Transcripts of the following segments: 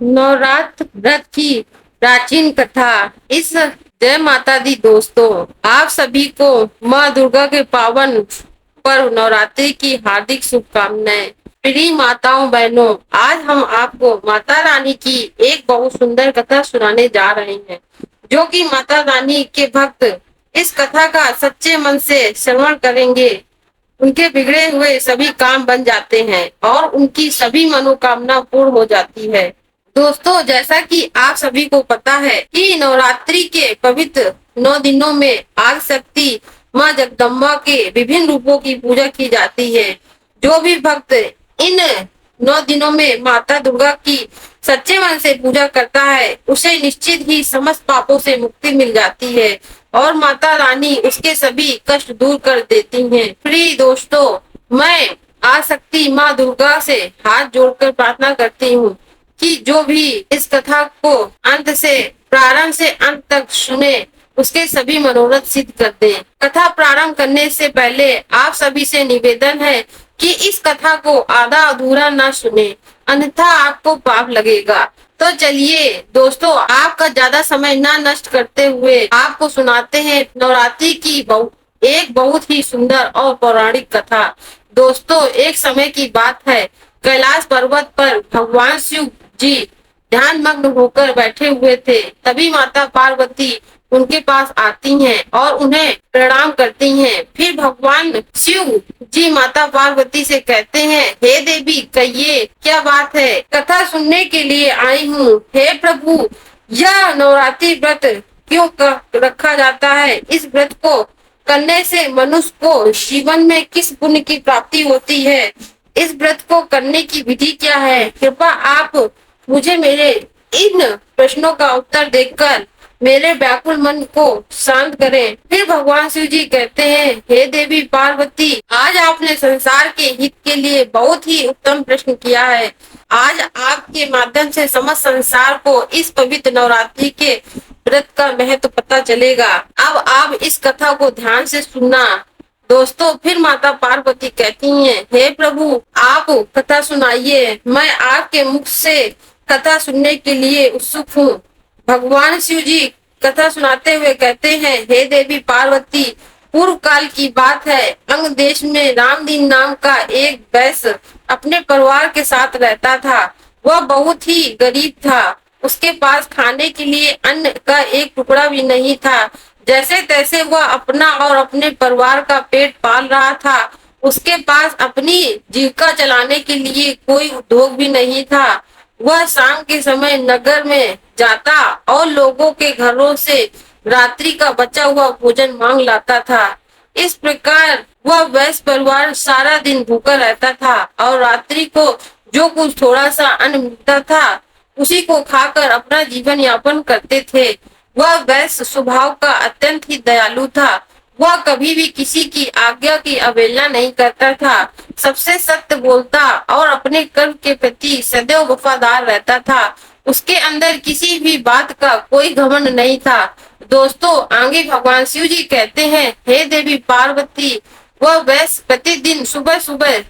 नवरात्र व्रत की प्राचीन कथा। इस जय माता दी दोस्तों, आप सभी को माँ दुर्गा के पावन पर्व नवरात्रि की हार्दिक शुभकामनाएं। प्रिय माताओं बहनों, आज हम आपको माता रानी की एक बहुत सुंदर कथा सुनाने जा रहे हैं, जो कि माता रानी के भक्त इस कथा का सच्चे मन से श्रवण करेंगे, उनके बिगड़े हुए सभी काम बन जाते हैं और उनकी सभी मनोकामना पूर्ण हो जाती है। दोस्तों, जैसा कि आप सभी को पता है कि नवरात्रि के पवित्र 9 दिनों में आदि शक्ति माँ जगदम्बा के विभिन्न रूपों की पूजा की जाती है। जो भी भक्त इन 9 दिनों में माता दुर्गा की सच्चे मन से पूजा करता है, उसे निश्चित ही समस्त पापों से मुक्ति मिल जाती है और माता रानी उसके सभी कष्ट दूर कर देती हैं। प्रिय दोस्तों, मैं आदिशक्ति माँ दुर्गा से हाथ जोड़कर प्रार्थना करती हूँ कि जो भी इस कथा को अंत से प्रारंभ से अंत तक सुने, उसके सभी मनोरथ सिद्ध कर दे। कथा प्रारंभ करने से पहले आप सभी से निवेदन है कि इस कथा को आधा अधूरा ना सुने, अन्यथा आपको पाप लगेगा। तो चलिए दोस्तों, आपका ज्यादा समय ना नष्ट करते हुए आपको सुनाते हैं नवरात्रि की एक बहुत ही सुंदर और पौराणिक कथा। दोस्तों, एक समय की बात है, कैलाश पर्वत पर भगवान शिव जी ध्यान मग्न होकर बैठे हुए थे। तभी माता पार्वती उनके पास आती हैं और उन्हें प्रणाम करती हैं। फिर भगवान शिव जी माता पार्वती से कहते हैं, हे देवी, कहिए क्या बात है, कथा सुनने के लिए आई हूँ। हे प्रभु, यह नवरात्रि व्रत क्यों रखा जाता है? इस व्रत को करने से मनुष्य को जीवन में किस पुण्य की प्राप्ति होती है? इस व्रत को करने की विधि क्या है? कृपया आप मुझे मेरे इन प्रश्नों का उत्तर देकर मेरे व्याकुल मन को शांत करें। फिर भगवान शिव जी कहते हैं, हे देवी पार्वती, आज आपने संसार के हित के लिए बहुत ही उत्तम प्रश्न किया है। आज आपके माध्यम से समस्त संसार को इस पवित्र नवरात्रि के व्रत का महत्व पता चलेगा। अब आप इस कथा को ध्यान से सुनना। दोस्तों, फिर माता पार्वती कहती हैं, हे प्रभु, आप कथा सुनाइए, मैं आपके मुख से कथा सुनने के लिए उत्सुक हूँ। भगवान शिव जी कथा सुनाते हुए कहते हैं, हे देवी पार्वती, पूर्व काल की बात है, अंग देश में रामदीन नाम का एक वैश्य अपने परिवार के साथ रहता था। वह बहुत ही गरीब था। उसके पास खाने के लिए अन्न का एक टुकड़ा भी नहीं था। जैसे तैसे वह अपना और अपने परिवार का पेट पाल रहा था। उसके पास अपनी जीविका चलाने के लिए कोई उद्योग भी नहीं था। वह शाम के समय नगर में जाता और लोगों के घरों से रात्रि का बचा हुआ भोजन मांग लाता था। इस प्रकार वह वैश्य परिवार सारा दिन भूखा रहता था और रात्रि को जो कुछ थोड़ा सा अन्न मिलता था, उसी को खाकर अपना जीवन यापन करते थे। वह वैश्य स्वभाव का अत्यंत ही दयालु था। वह कभी भी किसी की आज्ञा की अवहेलना नहीं करता था, सबसे सत्य बोलता और अपने कर्म के प्रति सदैव वफादार रहता था। उसके अंदर किसी भी बात का कोई घमंड नहीं था। दोस्तों, आगे भगवान शिव जी कहते हैं, हे देवी पार्वती, वह वैश्य प्रतिदिन सुबह सुबह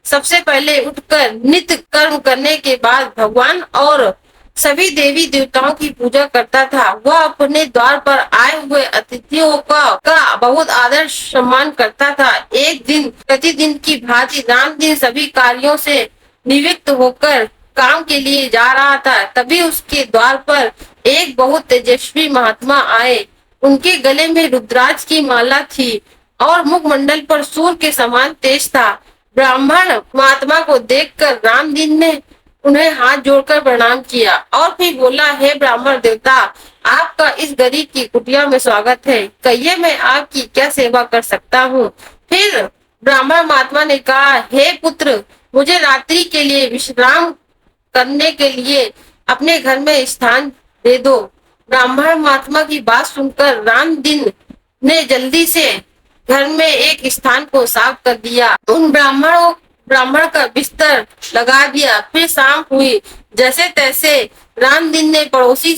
सबसे पहले उठकर नित्य कर्म करने के बाद भगवान और सभी देवी देवताओं की पूजा करता था। वह अपने द्वार पर आए हुए अतिथियों का बहुत आदर सम्मान करता था। एक दिन प्रतिदिन की भांति राम दिन सभी कार्यों से निवृत्त होकर काम के लिए जा रहा था। तभी उसके द्वार पर एक बहुत तेजस्वी महात्मा आए। उनके गले में रुद्राक्ष की माला थी और मुखमंडल पर सूर्य के समान तेज था। ब्राह्मण महात्मा को देखकर रामदीन ने उन्हें हाथ जोड़कर प्रणाम किया और फिर बोला, हे ब्राह्मण देवता, आपका इस गरीब की कुटिया में स्वागत है। कहिए मैं आपकी क्या सेवा कर सकता हूँ? फिर ब्राह्मण महात्मा ने कहा, हे पुत्र, मुझे रात्रि के लिए विश्राम करने के लिए अपने घर में स्थान दे दो। ब्राह्मण महात्मा की बात सुनकर रामदीन ने जल्दी से घर में एक स्थान को साफ कर दिया। उन ब्राह्मण का बिस्तर लगा दिया। फिर शाम हुई। जैसे तैसे रामदीन ने पड़ोसी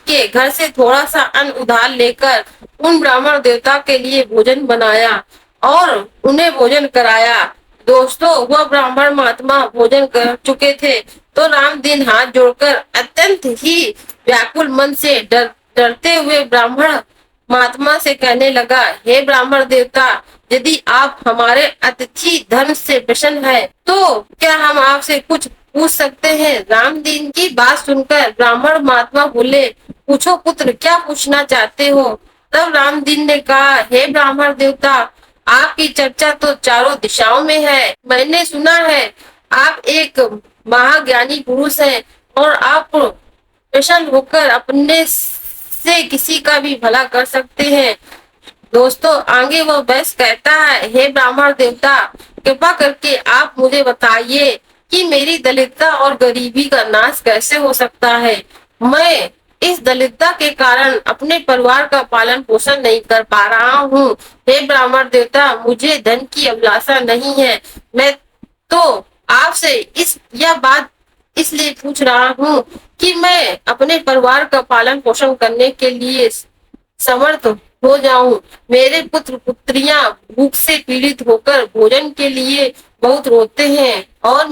के घर से थोड़ा सा अन्न उधार लेकर उन ब्राह्मण देवता के लिए भोजन बनाया और उन्हें भोजन कराया। दोस्तों, वह ब्राह्मण महात्मा भोजन कर चुके थे तो रामदीन हाथ जोड़कर अत्यंत अत्यंत ही व्याकुल मन से डरते हुए ब्राह्मण महात्मा से कहने लगा, हे ब्राह्मण देवता, यदि आप हमारे अतिथि धर्म से प्रसन्न है तो क्या हम आपसे कुछ पूछ सकते हैं? रामदीन की बात सुनकर ब्राह्मण महात्मा बोले, पूछो पुत्र, क्या पूछना चाहते हो? तब रामदीन ने कहा, हे ब्राह्मण देवता, आपकी चर्चा तो चारों दिशाओं में है। मैंने सुना है आप एक महाज्ञानी पुरुष हैं और आप प्रसन्न होकर अपने से किसी का भी भला कर सकते हैं। दोस्तों, आगे वह वैश्य कहता है, हे ब्राह्मण देवता, कृपा करके आप मुझे बताइए कि मेरी दलितता और गरीबी का नाश कैसे हो सकता है। मैं इस दलितता के कारण अपने परिवार का पालन पोषण नहीं कर पा रहा हूँ। हे ब्राह्मण देवता, मुझे धन की अभिलाषा नहीं है। मैं तो आपसे यह बात इसलिए पूछ रहा हूँ कि मैं अपने परिवार का पालन पोषण करने के लिए समर्थ हो जाऊं। मेरे पुत्र पुत्रियां भूख से पीड़ित होकर भोजन के लिए बहुत रोते हैं और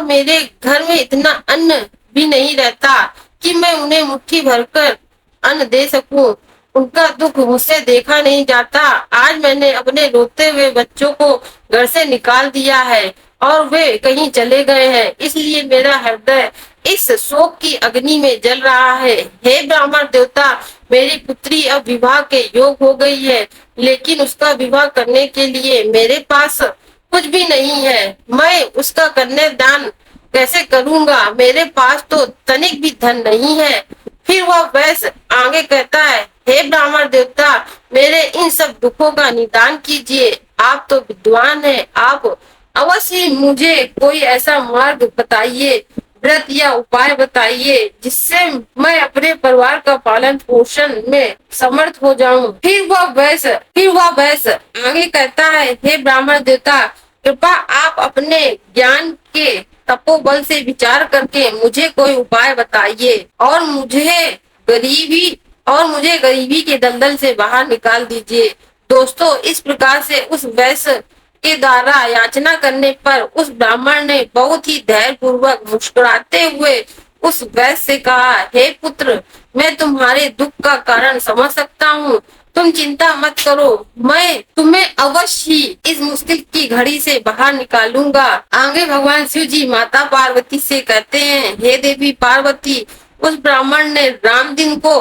मेरे घर में इतना अन्न भी नहीं रहता कि मैं उन्हें मुट्ठी भरकर अन्न दे सकूं। उनका दुख मुझसे देखा नहीं जाता। आज मैंने अपने रोते हुए बच्चों को घर से निकाल दिया है और वे कहीं चले गए हैं, इसलिए मेरा हृदय इस शोक की अग्नि में जल रहा है। हे ब्राह्मण देवता, मेरी पुत्री अब विवाह के योग हो गई है, लेकिन उसका विवाह करने के लिए मेरे पास कुछ भी नहीं है। मैं उसका कन्यादान कैसे करूंगा? मेरे पास तो तनिक भी धन नहीं है। फिर वह वैश्य आगे कहता है, हे ब्राह्मण देवता, मेरे इन सब दुखों का निदान कीजिए। आप तो विद्वान हैं, आप अवश्य ही मुझे कोई ऐसा मार्ग बताइए, व्रत या उपाय बताइए, जिससे मैं अपने परिवार का पालन पोषण में समर्थ हो जाऊं। फिर वह वैश्य आगे कहता है, हे ब्राह्मण देवता, कृपा आप अपने ज्ञान के तपोबल से विचार करके मुझे कोई उपाय बताइए और मुझे गरीबी के दलदल से बाहर निकाल दीजिए। दोस्तों, इस प्रकार से उस वैश्य के द्वारा याचना करने पर उस ब्राह्मण ने बहुत ही धैर्य पूर्वक मुस्कुराते हुए उस वैश्य से कहा, हे पुत्र, मैं तुम्हारे दुख का कारण समझ सकता हूँ। तुम चिंता मत करो, मैं तुम्हें अवश्य ही इस मुश्किल की घड़ी से बाहर निकालूंगा। आगे भगवान शिव जी माता पार्वती से कहते हैं, हे देवी पार्वती, उस ब्राह्मण ने रामदीन को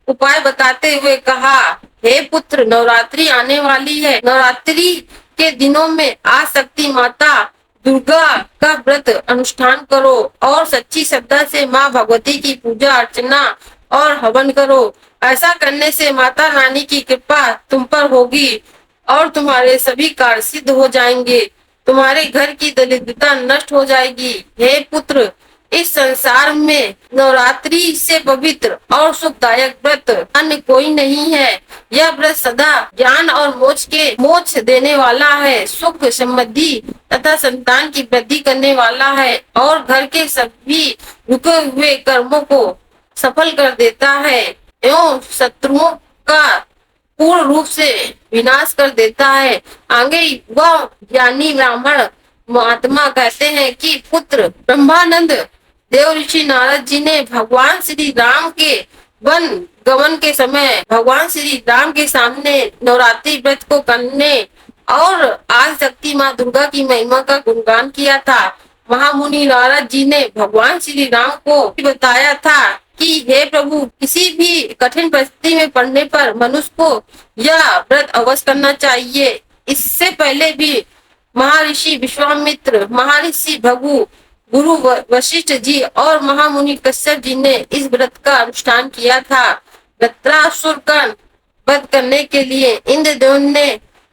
उपाय बताते हुए कहा, हे पुत्र, नवरात्रि आने वाली है। नवरात्रि के दिनों में आदिशक्ति माता दुर्गा का व्रत अनुष्ठान करो और सच्ची श्रद्धा से माँ भगवती की पूजा अर्चना और हवन करो। ऐसा करने से माता रानी की कृपा तुम पर होगी और तुम्हारे सभी कार्य सिद्ध हो जाएंगे। तुम्हारे घर की दरिद्रता नष्ट हो जाएगी। हे पुत्र, इस संसार में नवरात्रि से पवित्र और सुखदायक व्रत अन्य कोई नहीं है। यह व्रत सदा ज्ञान और मोक्ष देने वाला है, सुख समृद्धि तथा संतान की वृद्धि करने वाला है और घर के सभी रुके हुए कर्मों को सफल कर देता है एवं शत्रुओं का पूर्ण रूप से विनाश कर देता है। आगे वह ज्ञानी ब्राह्मण महात्मा कहते हैं कि पुत्र, ब्रह्मानंद देव ऋषि नारद जी ने भगवान श्री राम के वन गमन के समय भगवान श्री राम के सामने नवरात्रि व्रत को करने और आदिशक्ति माँ दुर्गा की महिमा का गुणगान किया था। महामुनि नारद जी ने भगवान श्री राम को बताया था कि हे प्रभु, किसी भी कठिन परिस्थिति में पड़ने पर मनुष्य को यह व्रत अवश्य करना चाहिए। इससे पहले भी महर्षि विश्वामित्र, महर्षि भृगु, गुरु वशिष्ठ जी और महामुनि कश्यप जी ने इस व्रत का अनुष्ठान किया था। वृत्रासुर का वध करने के लिए इंद्रदेव ने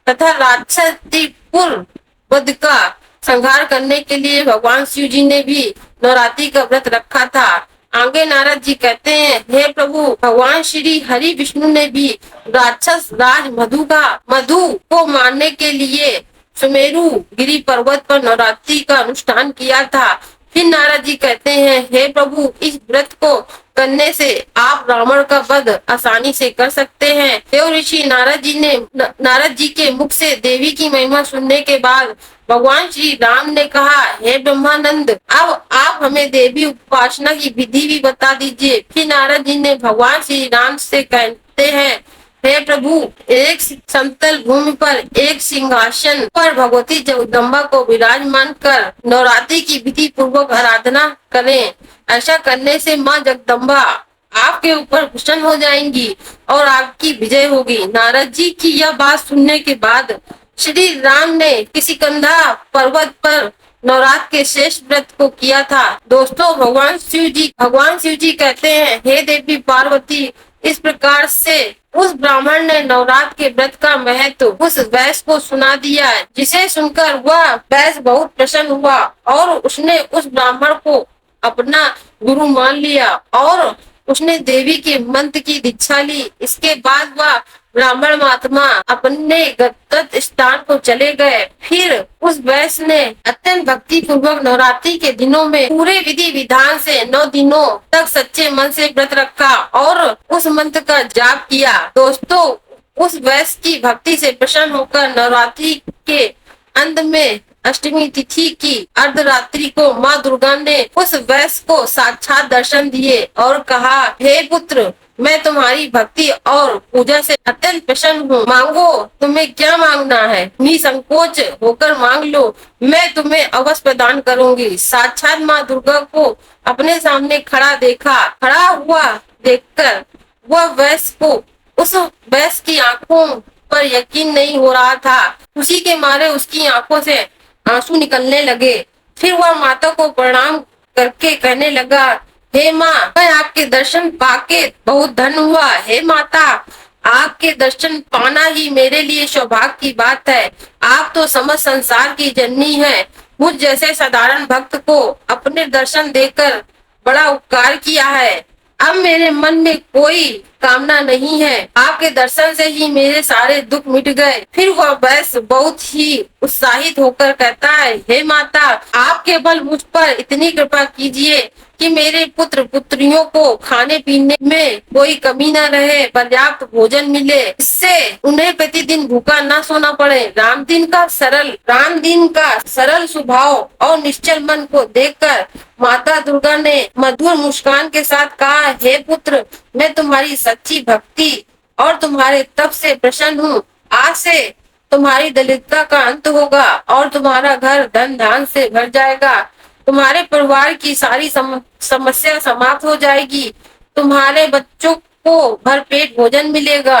तथा राक्षसपुर वध का संहार करने के लिए भगवान शिव जी ने भी नवरात्रि का व्रत रखा था। आगे नारद जी कहते हैं, हे प्रभु, भगवान श्री हरि विष्णु ने भी राक्षस राज मधु को मारने के लिए सुमेरु गिरी पर्वत पर नवरात्रि का अनुष्ठान किया था। फिर नारद जी कहते हैं, हे प्रभु, इस व्रत को करने से आप रावण का वध आसानी से कर सकते हैं। देव ऋषि नारद जी के मुख से देवी की महिमा सुनने के बाद भगवान श्री राम ने कहा, हे ब्रह्मानंद, अब आप हमें देवी उपासना की विधि भी बता दीजिए। फिर नारद जी ने भगवान श्री राम से कहते हैं, हे प्रभु, एक समतल भूमि पर एक सिंहासन पर भगवती जगदम्बा को विराजमान कर नवरात्रि की विधि पूर्वक आराधना करें। ऐसा करने से माँ जगदम्बा आपके ऊपर प्रसन्न हो जाएंगी और आपकी विजय होगी। नारद जी की यह बात सुनने के बाद श्री राम ने किष्किंधा पर्वत पर नवरात्र के शेष व्रत को किया था। दोस्तों, भगवान शिव जी कहते हैं, हे देवी पार्वती, इस प्रकार से उस ब्राह्मण ने नवरात्र के व्रत का महत्व उस वैश्य को सुना दिया, जिसे सुनकर वह वैश्य बहुत प्रसन्न हुआ और उसने उस ब्राह्मण को अपना गुरु मान लिया और उसने देवी के मंत्र की दीक्षा ली। इसके बाद वह ब्राह्मण महात्मा अपने गंतव्य स्थान को चले गए। फिर उस वैश्य ने अत्यंत भक्ति पूर्वक नवरात्रि के दिनों में पूरे विधि विधान से 9 दिनों तक सच्चे मन से व्रत रखा और उस मंत्र का जाप किया। दोस्तों, उस वैश्य की भक्ति से प्रसन्न होकर नवरात्रि के अंत में अष्टमी तिथि की अर्धरात्रि को माँ दुर्गा ने उस वैश्य को साक्षात दर्शन दिए और कहा, हे पुत्र, मैं तुम्हारी भक्ति और पूजा से अत्यंत प्रसन्न हूँ। मांगो, तुम्हें क्या मांगना है, निसंकोच होकर मांग लो, मैं तुम्हें अवश्य प्रदान करूंगी। साक्षात माँ दुर्गा को अपने सामने खड़ा हुआ देखकर वह वैश्य को उस वैश्य की आंखों पर यकीन नहीं हो रहा था। खुशी के मारे उसकी आंखों से आंसू निकलने लगे। फिर वह माता को प्रणाम करके कहने लगा, हे माँ, मैं आपके दर्शन पाके बहुत धन्य हुआ। हे माता, आपके दर्शन पाना ही मेरे लिए सौभाग्य की बात है। आप तो समस्त संसार की जननी है। मुझ जैसे साधारण भक्त को अपने दर्शन देकर बड़ा उपकार किया है। अब मेरे मन में कोई कामना नहीं है। आपके दर्शन से ही मेरे सारे दुख मिट गए। फिर वह वैश्य बहुत ही उत्साहित होकर कहता है, हे माता, आप केवल मुझ पर इतनी कृपा कीजिए कि मेरे पुत्र पुत्रियों को खाने पीने में कोई कमी न रहे, पर्याप्त भोजन मिले, इससे उन्हें प्रतिदिन भूखा न सोना पड़े। राम दिन का सरल स्वभाव और निश्चल मन को देखकर माता दुर्गा ने मधुर मुस्कान के साथ कहा, हे पुत्र, मैं तुम्हारी सच्ची भक्ति और तुम्हारे तप से प्रसन्न हूँ। आज से तुम्हारी दरिद्रता का अंत होगा और तुम्हारा घर धन धान से भर जाएगा। तुम्हारे परिवार की सारी समस्या समाप्त हो जाएगी। तुम्हारे बच्चों को भरपेट भोजन मिलेगा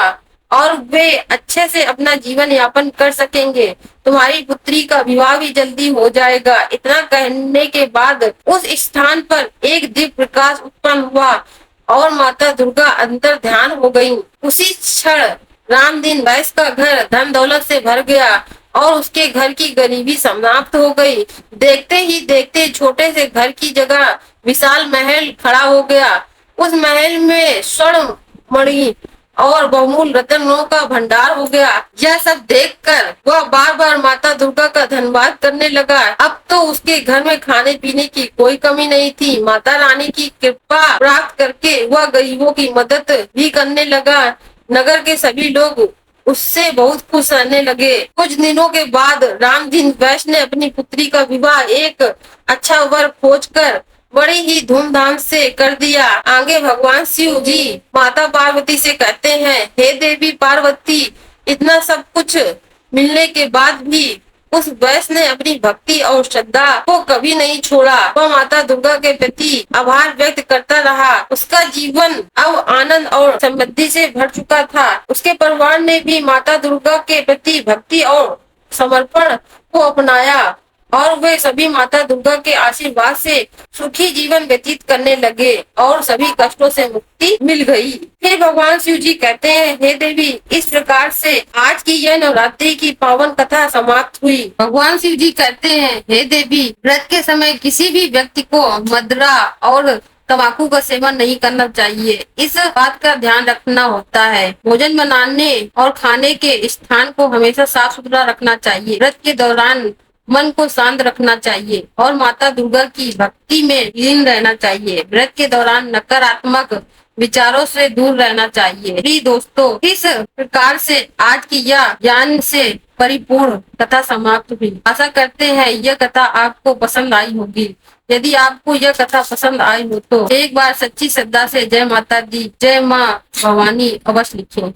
और वे अच्छे से अपना जीवन यापन कर सकेंगे। तुम्हारी पुत्री का विवाह भी जल्दी हो जाएगा। इतना कहने के बाद उस स्थान पर एक दिव्य प्रकाश उत्पन्न हुआ और माता दुर्गा अंतर ध्यान हो गयी। उसी क्षण रामदीन वैश्य का घर धन दौलत से भर गया और उसके घर की गरीबी समाप्त हो गई। देखते ही देखते छोटे से घर की जगह विशाल महल खड़ा हो गया। उस महल में स्वर्ण मणि और बहुमूल्य रत्नों का भंडार हो गया। यह सब देखकर वह बार बार माता दुर्गा का धन्यवाद करने लगा। अब तो उसके घर में खाने पीने की कोई कमी नहीं थी। माता रानी की कृपा प्राप्त करके वह गरीबों की मदद भी करने लगा। नगर के सभी लोग उससे बहुत खुश रहने लगे। कुछ दिनों के बाद रामदीन वैश्य ने अपनी पुत्री का विवाह एक अच्छा वर खोजकर बड़ी ही धूमधाम से कर दिया। आगे भगवान शिव जी माता पार्वती से कहते हैं, हे देवी पार्वती, इतना सब कुछ मिलने के बाद भी उस वैश्य ने अपनी भक्ति और श्रद्धा को कभी नहीं छोड़ा। वह माता दुर्गा के प्रति आभार व्यक्त करता रहा। उसका जीवन अब आनंद और समृद्धि से भर चुका था। उसके परिवार ने भी माता दुर्गा के प्रति भक्ति और समर्पण को अपनाया और वे सभी माता दुर्गा के आशीर्वाद से सुखी जीवन व्यतीत करने लगे और सभी कष्टों से मुक्ति मिल गई। फिर भगवान शिव जी कहते हैं, हे देवी, इस प्रकार से आज की यह नवरात्रि की पावन कथा समाप्त हुई। भगवान शिव जी कहते हैं, हे देवी, व्रत के समय किसी भी व्यक्ति को मदिरा और तंबाकू का सेवन नहीं करना चाहिए। इस बात का ध्यान रखना होता है। भोजन बनाने और खाने के स्थान को हमेशा साफ सुथरा रखना चाहिए। व्रत के दौरान मन को शांत रखना चाहिए और माता दुर्गा की भक्ति में लीन रहना चाहिए। व्रत के दौरान नकारात्मक विचारों से दूर रहना चाहिए। प्रिय दोस्तों, इस प्रकार से आज की यह ज्ञान से परिपूर्ण कथा समाप्त हुई। आशा करते हैं यह कथा आपको पसंद आई होगी। यदि आपको यह कथा पसंद आई हो तो एक बार सच्ची श्रद्धा से जय माता दी, जय माँ भवानी अवश्य लिखें।